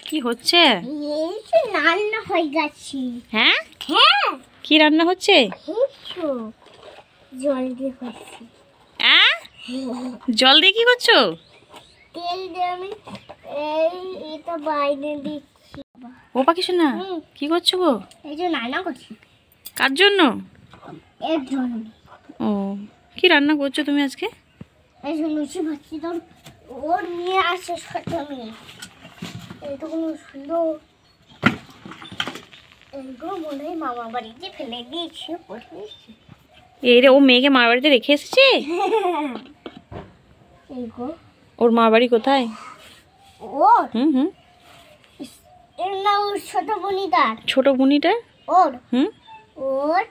কি হচ্ছে? এই যে রান্না হয়ে গেছে। হ্যাঁ হ্যাঁ, কি রান্না হচ্ছে? জল দিয়ে হচ্ছে। জল দিয়ে কি করছো? তেল দিয়ে আমি এটা বাইরে দিচ্ছি। ও পাখি শোনা, কি করছো গো? এই যে রান্না করছি। কার জন্য? এর জন্য। ও, কি রান্না করছো তুমি আজকে? এই যে লুচি ভাজছি, তোর ওর নিয়ে আসে সাথে আমি এইটুকু সুন্দর এইগুলো মনে হয় মামা বাড়িতে ফেলে দিয়েছি। এই রে, ও মেয়েকে মার বাড়িতে রেখে এসেছে? ওর মা বাড়ি কোথায়? ওর হুম এর না ওর ছোট বোনিটার। ছোট বুনিটা? ওর ওর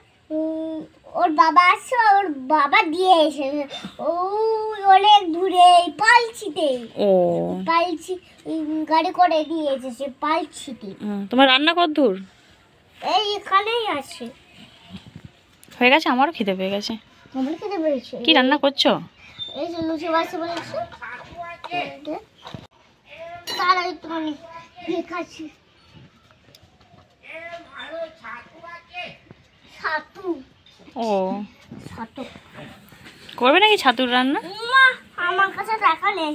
ওর বাবা আছে, ওর বাবা দিয়ে এসেছে। ও অনেক দূরে পালছিতে। ও, পালছি গাড়ি করে দিয়ে এসেছে পালছিতে। তোমার রান্না কত দূর? এই এখানেই আছে। হয়ে গেছে, আমারও খিদে পেয়ে গেছে। আমার খেতে পেরেছে। কি রান্না করছো? এই যে লুচি বাসে বলেছে তারা একটুখানি দেখাচ্ছি। ছাতু। ও, ছাতু করবে নাকি ছাতুর রান্না? মা, আমার কাছে টাকা নেই।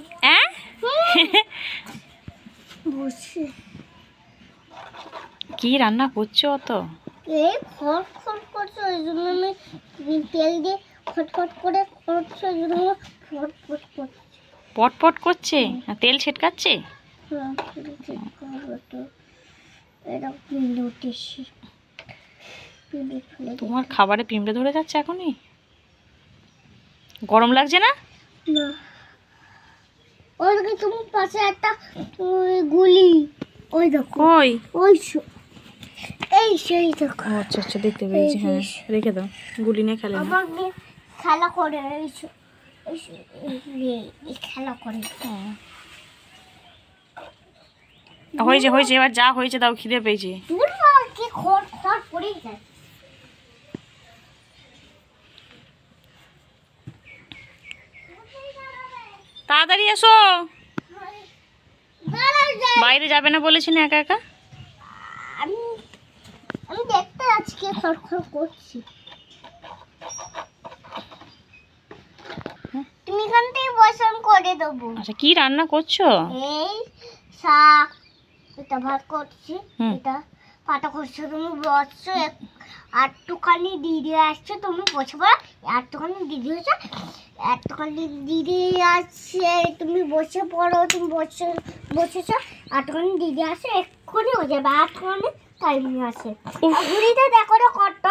বুঝছি কি রান্না করছো অত? এই খট করছে, ওই জন্য আমি তেল দিয়ে খটখট করে করছে, ওই জন্য ফট করছে। পট করছে আর তেল ছিটকাচ্ছে? তোমার খাবারে পিঁপড়ে ধরে যাচ্ছে এখনই? গরম লাগছে না? ওইদিকে তোমার পাশে একটা গুলি, ওই দেখো। কই? ওই এই সেই দেখো। আচ্ছা আচ্ছা, দেখতে পেয়েছি। হ্যাঁ, রেখে দাও, গুলি নিয়ে খেলে। আমার মেয়ে খেলা করে, খেলা করে। হয়েছে হয়েছে, এবার যা হয়েছে দাও, খিদে পেয়েছে। কি খড় খড় পড়েই যায়। তাড়াতাড়ি এসো, বাইরে যাবে না বলেছি না একা একা? আমি আমি দেখতে আজকে খড় খড় করছি। তুমি এখান থেকে বসান করে দেবো। আচ্ছা, কি রান্না করছো? এই শাক, এটা ভাত করছি, এটা পাতা করছো। তুমি বসছো, একটুখানি দিদি আসছে, তুমি বসে পড়ো। একটুখানি দিদি হচ্ছে, একটুখানি দিদি আসছে, তুমি বসে পড়ো। তুমি বসেছ, একটুখানি দিদি আসে, এক্ষুনি হয়ে যাবে। একটুখানি টাইম আছে। ঘুরিতে দেখো না কত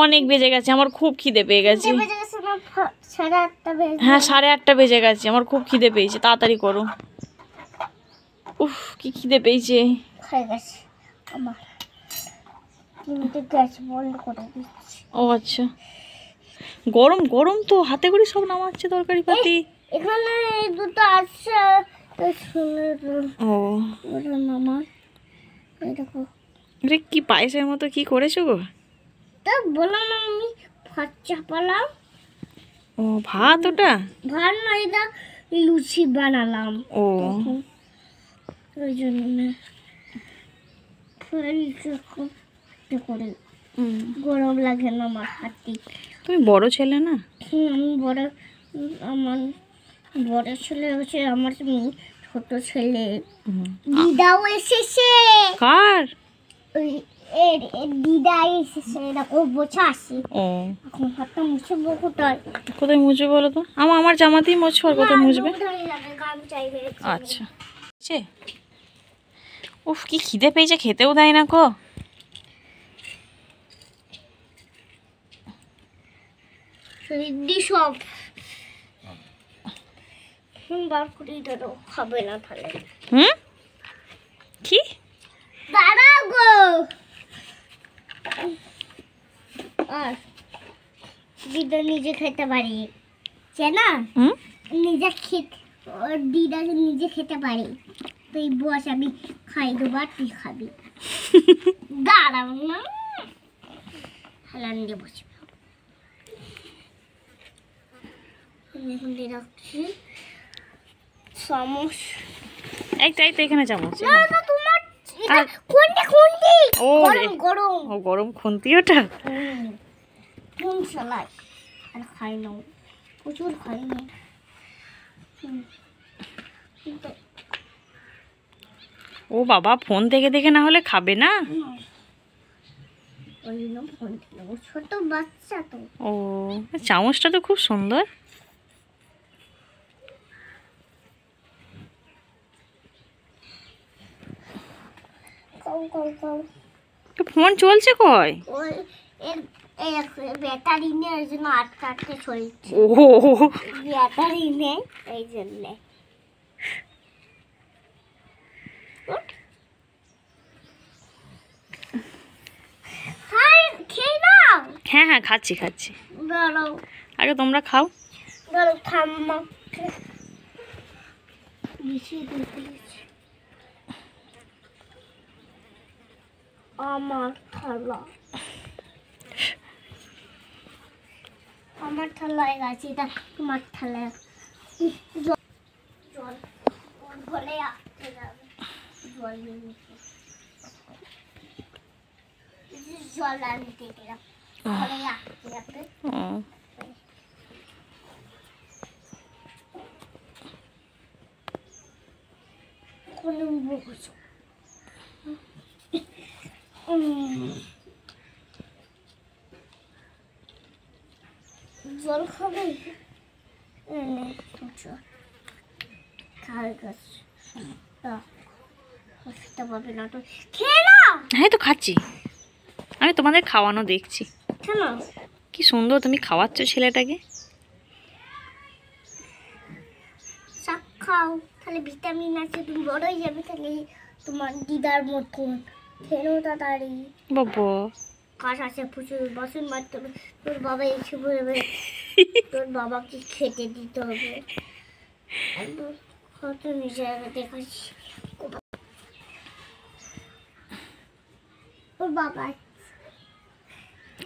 অনেক বেজে গেছে, আমার খুব খিদে পেয়ে গেছে। 8:30 বেজে। হ্যাঁ, 8:30 বেজে গেছে, আমার খুব খিদে পেয়েছে, তাড়াতাড়ি করো। উফ, কি খিদে পেয়েছে। হয়ে গেছে আমার, কিন্তু গ্যাস বন্ধ করে দিচ্ছি। ও আচ্ছা, গরম গরম তো হাতে করে সব নামাচ্ছে তরকারি পাতি। এখানে দুটো আছে। ও, মামা এই দেখো, আরে কি পায়েসের মতো কি করেছো গো? তা বললাম না আমি ভাত চাপালাম। ও, ভাত? ওটা ভাত না, এটা লুচি বানালাম। ও, ওই জন্য করে গরম লাগে না আমার হাতে। তুমি বড় ছেলে না? আমি বড়, আমার বড় ছেলে হচ্ছে আমার মেয়ে, ছোট ছেলে। দিদাও এসেছে। কার? ওই এর দিদা এসেছে, এরকম বসে আসে। ও, এখন হাতটা মুছবো কোথায়? কোথায় মুছবে বলো তো? আমার জামাতেই মুছবো, আর কোথায় মুছবে? আচ্ছা, উফ, কি খিদে পেয়েছে, খেতেও দেয় না গো। সব বার করে ধরো, খাবে না তাহলে। কি দাঁড়াও গো। আর দিদা নিজে খেতে পারি, চেনা নিজে খেতে, ওর দিদা নিজে খেতে পারি। তুই বস, আমি খাই দেবো, আর তুই খাবি। দাঁড়াও না, হালান দিয়ে বসে। এখন দিয়ে রাখছি চামচ। এই তো এখানে চামচ। না, তোমার আর খুন্তি খুন্তি ও গরম গরম ও গরম খুন্তি ওটা। নুন চালাই আর খাই না, প্রচুর খাই না। ও বাবা, ফোন দেখে দেখে না হলে খাবে না। ওই জন্য ফোন দিল, ছোট বাচ্চা তো। ও, চামচটা তো খুব সুন্দর। Cow cow cow. ফোন চলছে কই? ওই এর ব্যাটারি নেই, ওই জন্য আটকে আটকে চলছে। ও ব্যাটারি নেই এই জন্য। খেয়ে নাও। হ্যাঁ হ্যাঁ, খাচ্ছি খাচ্ছি। দাঁড়াও আগে তোমরা খাও। দাঁড়াও, ঠাম্মা মিশিয়ে দিয়েছি। আমার থালা, আমার থালায় গেছে, এটা তোমার থালায়। জল জল ভরে আসতে যাবে, জল নিয়ে জল আনতে গেলাম, ভরে আসতে যাবে। কোনো বকছো জল খাবে? খাওয়ার গাছ পাবে না তো, খেয়ে নাও। হ্যাঁ তো খাচ্ছি, আমি তোমাদের খাওয়ানো দেখছি। কেন? কি সুন্দর তুমি খাওয়াচ্ছ ছেলেটাকে। শাক খাও, তাহলে ভিটামিন আছে, তুমি বড় হয়ে যাবে, তাহলে তোমার দিদার মতন। খেলো তাড়াতাড়ি। বাবা, কাজ আছে প্রচুর, বাসন মারতে হবে, তোর বাবা এসে বলবে, তোর বাবাকে খেতে দিতে হবে। কত নিজের দেখাচ্ছি। ওর বাবা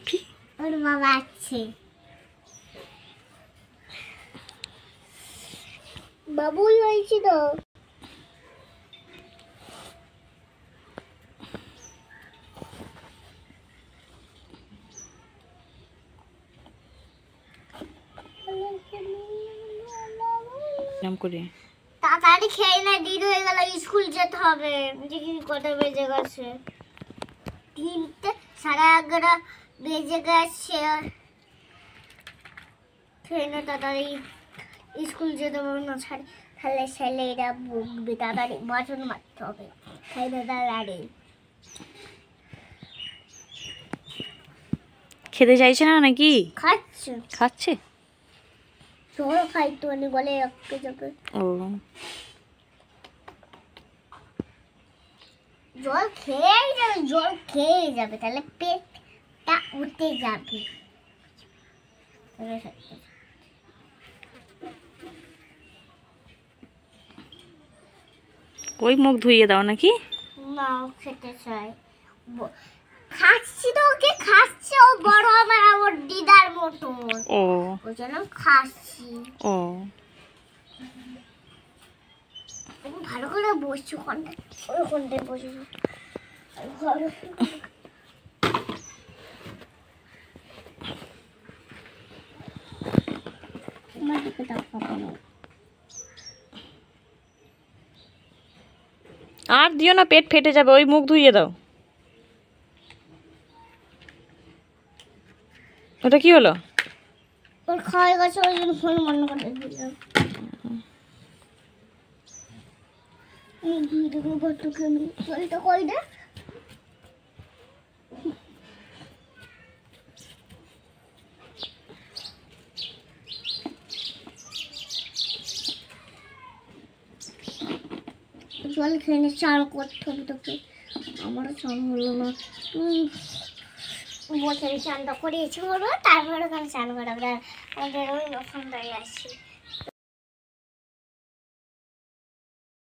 কি? ওর বাবা আছে, বাবুই হয়েছি তো। নাম করে তাড়াতাড়ি খেয়ে না, দেরি হয়ে গেল, স্কুল যেতে হবে। দেখি কটা বেজে গেছে, 3টে, 11:30 বেজে গেছে। খেয়ে না তাড়াতাড়ি, স্কুল যেতে পারবো না, তাহলে ছেলেরা বকবে। তাড়াতাড়ি বাসন মারতে হবে, খাই না তাড়াতাড়ি। খেতে চাইছে না নাকি? খাচ্ছে, খাচ্ছে। জল খাইতো নি বলে একটু যাবে। ও, জল খেয়েই যাবে, জল খেয়েই যাবে, তাহলে পেটটা উঠে যাবে। ওই মুখ ধুইয়ে দাও নাকি? না, খেতে চাই। খাচ্ছি তো, ওকে খাচ্ছি, ও বড় হবে না, ওর দিদার মতন। ও, ওই জন্য খাচ্ছি। ও, ভালো করে বসছি, ওখানটায় বসে আমার দিকে তাকানো। আর দিও না, পেট ফেটে যাবে। ওই মুখ ধুইয়ে দাও। ওটা কি হলো? ওর খাওয়া গেছে, ওই জন্য ফোন বন্ধ করে দিলাম। জলটা কই দে। জল খেয়ে চান করতে হবে তোকে, আমারও চান হলো না। বছরে চানটা করিয়েছি বলবো, তারপরে ওখানে চান করাবো। আমাদের ওই ওখানটায় আসছি।